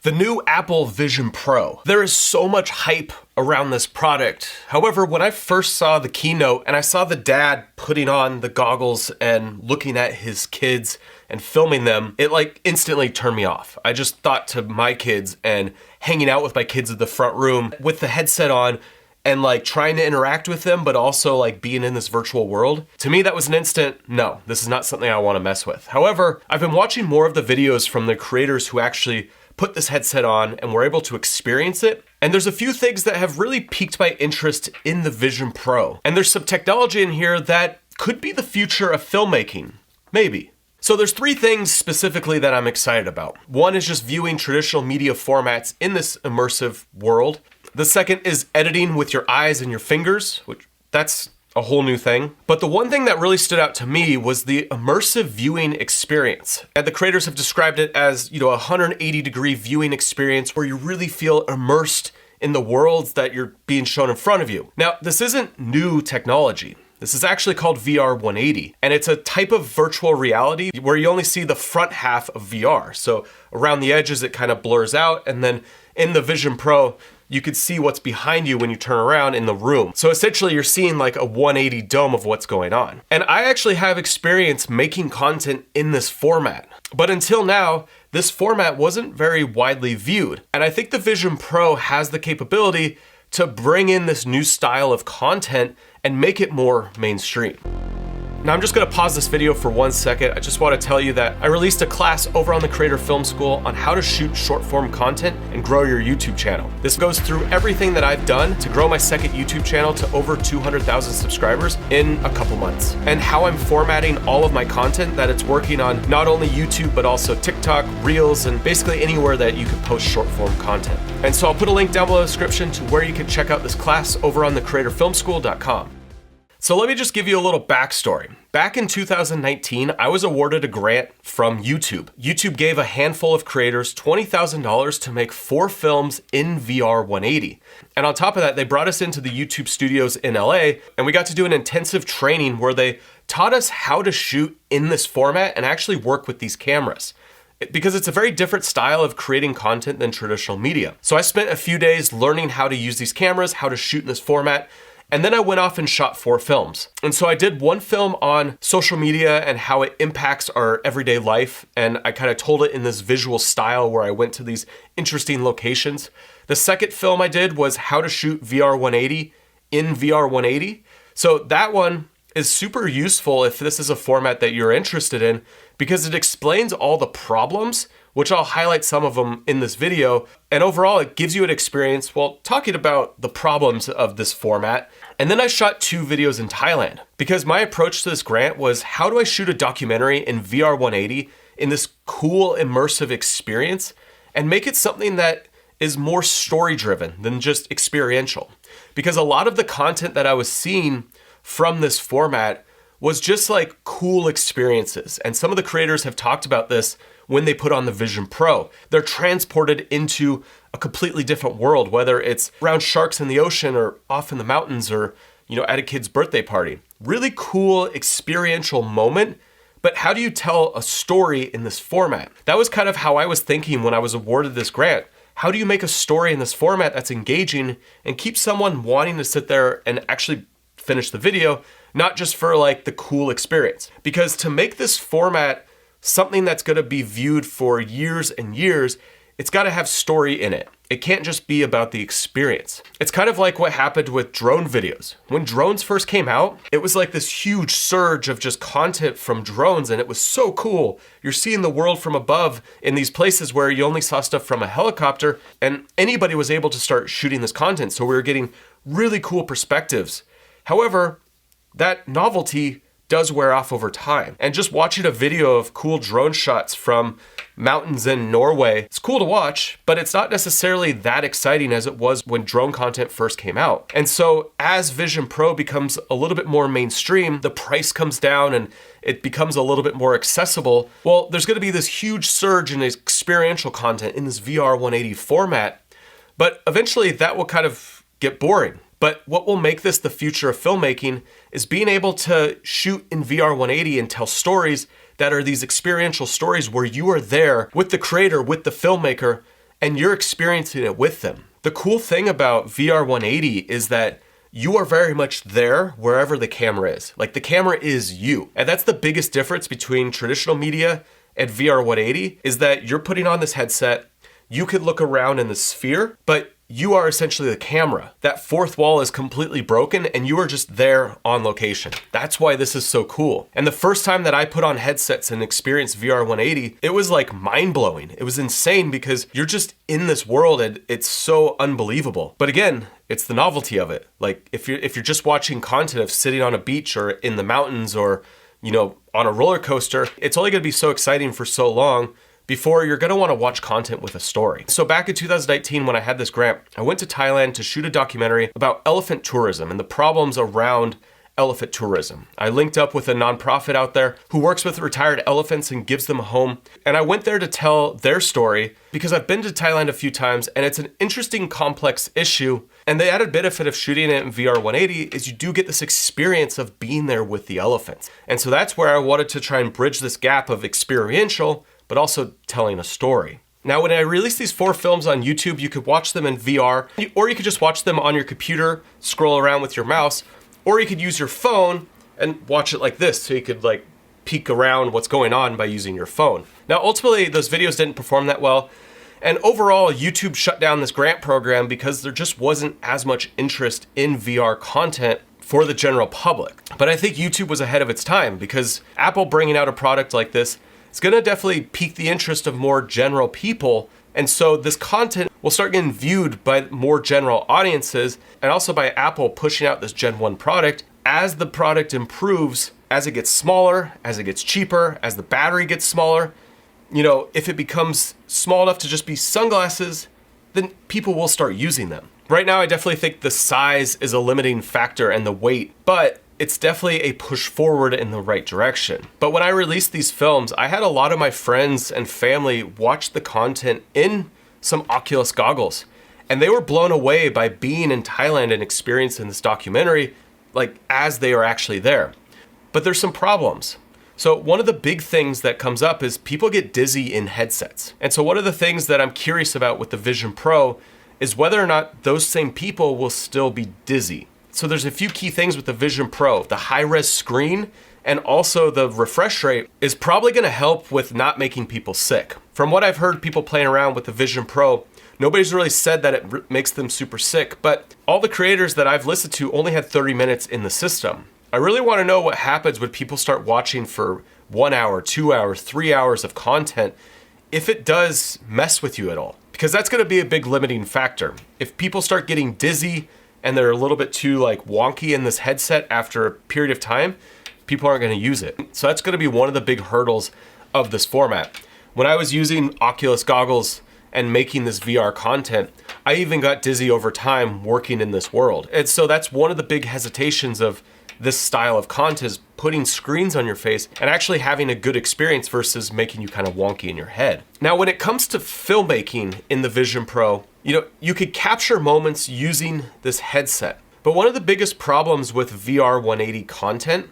The new Apple Vision Pro. There is so much hype around this product. However, when I first saw the keynote and I saw the dad putting on the goggles and looking at his kids and filming them, it like instantly turned me off. I just thought to my kids and hanging out with my kids in the front room with the headset on and like trying to interact with them, but also like being in this virtual world. To me, that was an instant, no, this is not something I want to mess with. However, I've been watching more of the videos from the creators who actually put this headset on and were able to experience it. And there's a few things that have really piqued my interest in the Vision Pro. And there's some technology in here that could be the future of filmmaking, maybe. So there's three things specifically that I'm excited about. One is just viewing traditional media formats in this immersive world. The second is editing with your eyes and your fingers, which that's a whole new thing. But the one thing that really stood out to me was the immersive viewing experience. And the creators have described it as, a 180-degree viewing experience where you really feel immersed in the worlds that you're being shown in front of you. Now, this isn't new technology. This is actually called VR 180, and it's a type of virtual reality where you only see the front half of VR. So around the edges, it kind of blurs out, and then in the Vision Pro, you could see what's behind you when you turn around in the room. So essentially you're seeing like a 180 dome of what's going on. And I actually have experience making content in this format. But until now, this format wasn't very widely viewed. And I think the Vision Pro has the capability to bring in this new style of content and make it more mainstream. Now I'm just gonna pause this video for 1 second. I just wanna tell you that I released a class over on the Creator Film School on how to shoot short form content and grow your YouTube channel. This goes through everything that I've done to grow my second YouTube channel to over 200,000 subscribers in a couple months, and how I'm formatting all of my content that it's working on not only YouTube, but also TikTok, Reels, and basically anywhere that you can post short form content. And so I'll put a link down below in the description to where you can check out this class over on thecreatorfilmschool.com. So let me just give you a little backstory. Back in 2019, I was awarded a grant from YouTube. YouTube gave a handful of creators $20,000 to make 4 films in VR 180. And on top of that, they brought us into the YouTube studios in LA, and we got to do an intensive training where they taught us how to shoot in this format and actually work with these cameras, because it's a very different style of creating content than traditional media. So I spent a few days learning how to use these cameras, how to shoot in this format, and then I went off and shot 4 films. And so I did one film on social media and how it impacts our everyday life. And I kind of told it in this visual style where I went to these interesting locations. The second film I did was how to shoot VR 180 in VR 180. So that one is super useful if this is a format that you're interested in, because it explains all the problems, which I'll highlight some of them in this video. And overall, it gives you an experience while talking about the problems of this format. And then I shot 2 videos in Thailand, because my approach to this grant was, how do I shoot a documentary in VR 180 in this cool, immersive experience and make it something that is more story driven than just experiential? Because a lot of the content that I was seeing from this format was just like cool experiences. And some of the creators have talked about this when they put on the Vision Pro. They're transported into a completely different world, whether it's around sharks in the ocean or off in the mountains or, at a kid's birthday party. Really cool experiential moment, but how do you tell a story in this format? That was kind of how I was thinking when I was awarded this grant. How do you make a story in this format that's engaging and keep someone wanting to sit there and actually finish the video, not just for like the cool experience? Because to make this format something that's going to be viewed for years and years, it's got to have story in it. It can't just be about the experience. It's kind of like what happened with drone videos. When drones first came out, it was like this huge surge of just content from drones, and it was so cool. You're seeing the world from above in these places where you only saw stuff from a helicopter, and anybody was able to start shooting this content. So we were getting really cool perspectives. However, that novelty does wear off over time. And just watching a video of cool drone shots from mountains in Norway, it's cool to watch, but it's not necessarily that exciting as it was when drone content first came out. And so as Vision Pro becomes a little bit more mainstream, the price comes down and it becomes a little bit more accessible. Well, there's gonna be this huge surge in experiential content in this VR 180 format, but eventually that will kind of get boring. But what will make this the future of filmmaking is being able to shoot in VR 180 and tell stories that are these experiential stories where you are there with the creator, with the filmmaker, and you're experiencing it with them. The cool thing about VR 180 is that you are very much there wherever the camera is. Like, the camera is you. And that's the biggest difference between traditional media and VR 180, is that you're putting on this headset, you could look around in the sphere, but you are essentially the camera. That fourth wall is completely broken and you are just there on location. That's why this is so cool. And the first time that I put on headsets and experienced VR 180, it was like mind-blowing. It was insane because you're just in this world and it's so unbelievable. But again, it's the novelty of it. Like, if you're just watching content of sitting on a beach or in the mountains or, you know, on a roller coaster, it's only gonna be so exciting for so long before you're gonna wanna watch content with a story. So back in 2019, when I had this grant, I went to Thailand to shoot a documentary about elephant tourism and the problems around elephant tourism. I linked up with a nonprofit out there who works with retired elephants and gives them a home. And I went there to tell their story because I've been to Thailand a few times and it's an interesting, complex issue. And the added benefit of shooting it in VR 180 is you do get this experience of being there with the elephants. And so that's where I wanted to try and bridge this gap of experiential, but also telling a story. Now, when I released these 4 films on YouTube, you could watch them in VR, or you could just watch them on your computer, scroll around with your mouse, or you could use your phone and watch it like this, so you could like peek around what's going on by using your phone. Now, ultimately, those videos didn't perform that well, and overall, YouTube shut down this grant program because there just wasn't as much interest in VR content for the general public. But I think YouTube was ahead of its time because Apple bringing out a product like this, it's gonna definitely pique the interest of more general people. And so this content will start getting viewed by more general audiences, and also by Apple pushing out this Gen 1 product. As the product improves, as it gets smaller, as it gets cheaper, as the battery gets smaller, you know, if it becomes small enough to just be sunglasses, then people will start using them. Right now, I definitely think the size is a limiting factor and the weight, but it's definitely a push forward in the right direction. But when I released these films, I had a lot of my friends and family watch the content in some Oculus goggles. And they were blown away by being in Thailand and experiencing this documentary, like as they are actually there. But there's some problems. So one of the big things that comes up is people get dizzy in headsets. And so one of the things that I'm curious about with the Vision Pro is whether or not those same people will still be dizzy. So there's a few key things with the Vision Pro. The high-res screen and also the refresh rate is probably gonna help with not making people sick. From what I've heard people playing around with the Vision Pro, nobody's really said that it makes them super sick, but all the creators that I've listened to only had 30 minutes in the system. I really wanna know what happens when people start watching for 1 hour, 2 hours, 3 hours of content, if it does mess with you at all. Because that's gonna be a big limiting factor. If people start getting dizzy, and they're a little bit too like wonky in this headset after a period of time, people aren't gonna use it. So that's gonna be one of the big hurdles of this format. When I was using Oculus goggles and making this VR content, I even got dizzy over time working in this world. And so that's one of the big hesitations of this style of content, is putting screens on your face and actually having a good experience versus making you kind of wonky in your head. Now, when it comes to filmmaking in the Vision Pro, you know, you could capture moments using this headset. But one of the biggest problems with VR 180 content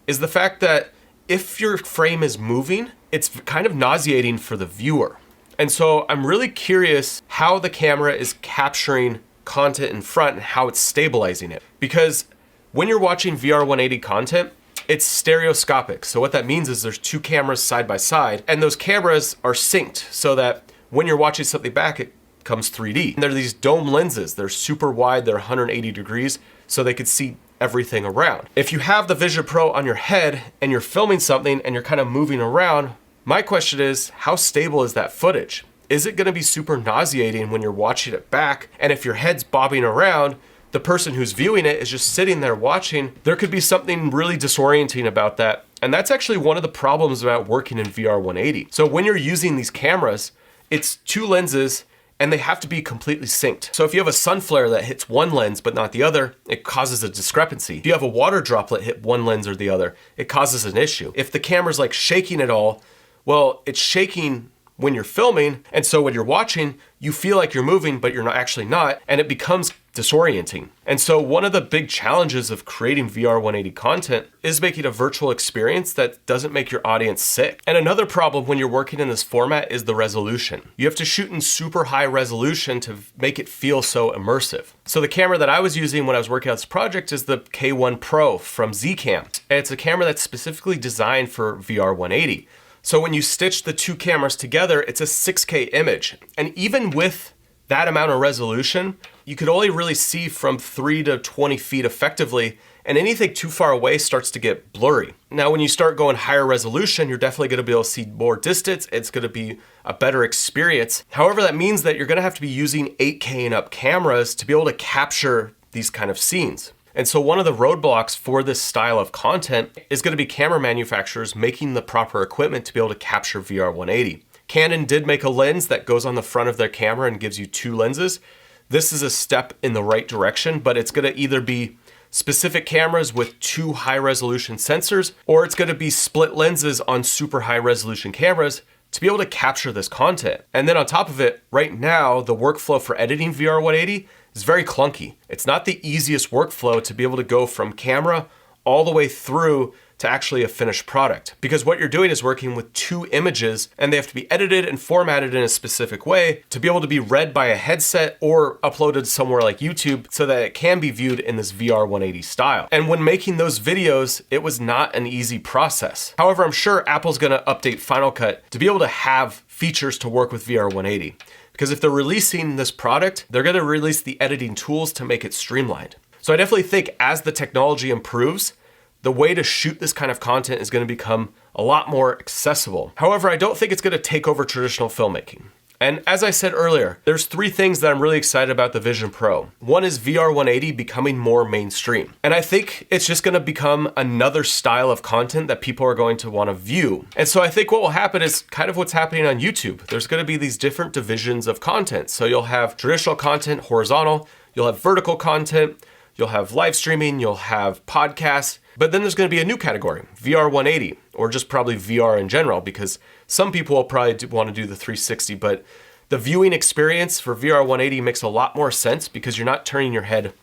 is the fact that if your frame is moving, it's kind of nauseating for the viewer. And so I'm really curious how the camera is capturing content in front and how it's stabilizing it. Because when you're watching VR 180 content, it's stereoscopic. So what that means is there's 2 cameras side by side, and those cameras are synced so that when you're watching something back, it comes 3D. And they're these dome lenses. They're super wide, they're 180 degrees, so they could see everything around. If you have the Vision Pro on your head and you're filming something and you're kind of moving around, my question is, how stable is that footage? Is it gonna be super nauseating when you're watching it back? And if your head's bobbing around, the person who's viewing it is just sitting there watching, there could be something really disorienting about that. And that's actually one of the problems about working in VR 180. So when you're using these cameras, it's 2 lenses and they have to be completely synced. So if you have a sun flare that hits one lens but not the other, it causes a discrepancy. If you have a water droplet hit one lens or the other, it causes an issue. If the camera's like shaking at all, well, it's shaking when you're filming. And so when you're watching, you feel like you're moving, but you're not actually not, and it becomes disorienting. And so one of the big challenges of creating VR 180 content is making a virtual experience that doesn't make your audience sick. And another problem when you're working in this format is the resolution. You have to shoot in super high resolution to make it feel so immersive. So the camera that I was using when I was working on this project is the K1 Pro from Zcam. And it's a camera that's specifically designed for VR 180. So when you stitch the two cameras together, it's a 6K image. And even with that amount of resolution, you could only really see from 3 to 20 feet effectively, and anything too far away starts to get blurry. Now, when you start going higher resolution, you're definitely gonna be able to see more distance. It's gonna be a better experience. However, that means that you're gonna have to be using 8K and up cameras to be able to capture these kind of scenes. And so one of the roadblocks for this style of content is gonna be camera manufacturers making the proper equipment to be able to capture VR 180. Canon did make a lens that goes on the front of their camera and gives you two lenses. This is a step in the right direction, but it's gonna either be specific cameras with two high resolution sensors, or it's gonna be split lenses on super high resolution cameras to be able to capture this content. And then on top of it, right now, the workflow for editing VR 180 is very clunky. It's not the easiest workflow to be able to go from camera all the way through to actually a finished product. Because what you're doing is working with two images, and they have to be edited and formatted in a specific way to be able to be read by a headset or uploaded somewhere like YouTube so that it can be viewed in this VR 180 style. And when making those videos, it was not an easy process. However, I'm sure Apple's gonna update Final Cut to be able to have features to work with VR 180. Because if they're releasing this product, they're gonna release the editing tools to make it streamlined. So I definitely think as the technology improves, the way to shoot this kind of content is gonna become a lot more accessible. However, I don't think it's gonna take over traditional filmmaking. And as I said earlier, there's three things that I'm really excited about the Vision Pro. One is VR 180 becoming more mainstream. And I think it's just gonna become another style of content that people are going to wanna view. And so I think what will happen is kind of what's happening on YouTube. There's gonna be these different divisions of content. So you'll have traditional content, horizontal, you'll have vertical content, you'll have live streaming, you'll have podcasts, but then there's gonna be a new category, VR 180, or just probably VR in general, because some people will probably wanna do the 360, but the viewing experience for VR 180 makes a lot more sense because you're not turning your head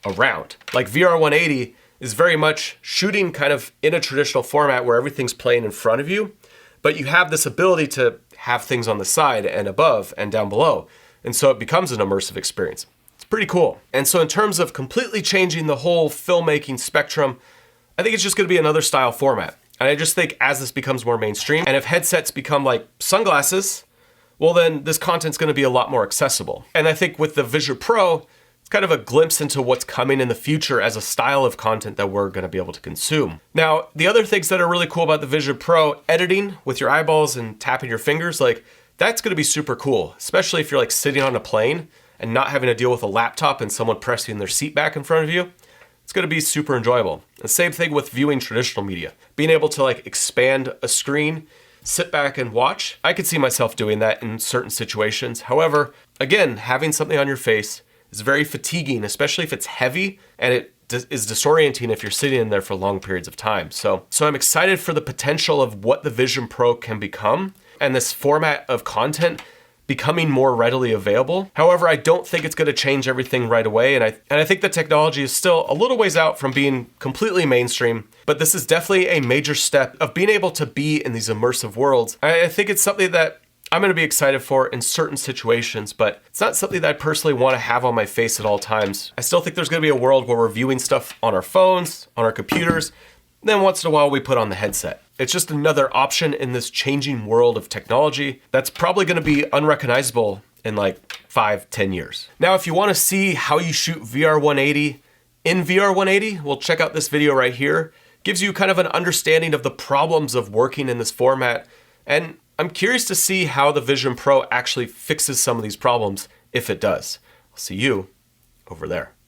around. Like VR 180 is very much shooting kind of in a traditional format where everything's playing in front of you, but you have this ability to have things on the side and above and down below. And so it becomes an immersive experience. It's pretty cool. And so in terms of completely changing the whole filmmaking spectrum, I think it's just gonna be another style format. And I just think as this becomes more mainstream, and if headsets become like sunglasses, well then this content's gonna be a lot more accessible. And I think with the Vision Pro, it's kind of a glimpse into what's coming in the future as a style of content that we're gonna be able to consume. Now, the other things that are really cool about the Vision Pro, editing with your eyeballs and tapping your fingers, like that's gonna be super cool, especially if you're like sitting on a plane and not having to deal with a laptop and someone pressing their seat back in front of you. It's gonna be super enjoyable. The same thing with viewing traditional media. Being able to like expand a screen, sit back and watch. I could see myself doing that in certain situations. However, again, having something on your face is very fatiguing, especially if it's heavy and it is disorienting if you're sitting in there for long periods of time. So I'm excited for the potential of what the Vision Pro can become and this format of content becoming more readily available. However, I don't think it's gonna change everything right away, and I think the technology is still a little ways out from being completely mainstream, but this is definitely a major step of being able to be in these immersive worlds. I think it's something that I'm gonna be excited for in certain situations, but it's not something that I personally wanna have on my face at all times. I still think there's gonna be a world where we're viewing stuff on our phones, on our computers, and then once in a while we put on the headset. It's just another option in this changing world of technology that's probably gonna be unrecognizable in like 5-10 years. Now, if you wanna see how you shoot VR 180 in VR 180, well, check out this video right here. Gives you kind of an understanding of the problems of working in this format. And I'm curious to see how the Vision Pro actually fixes some of these problems, if it does. I'll see you over there.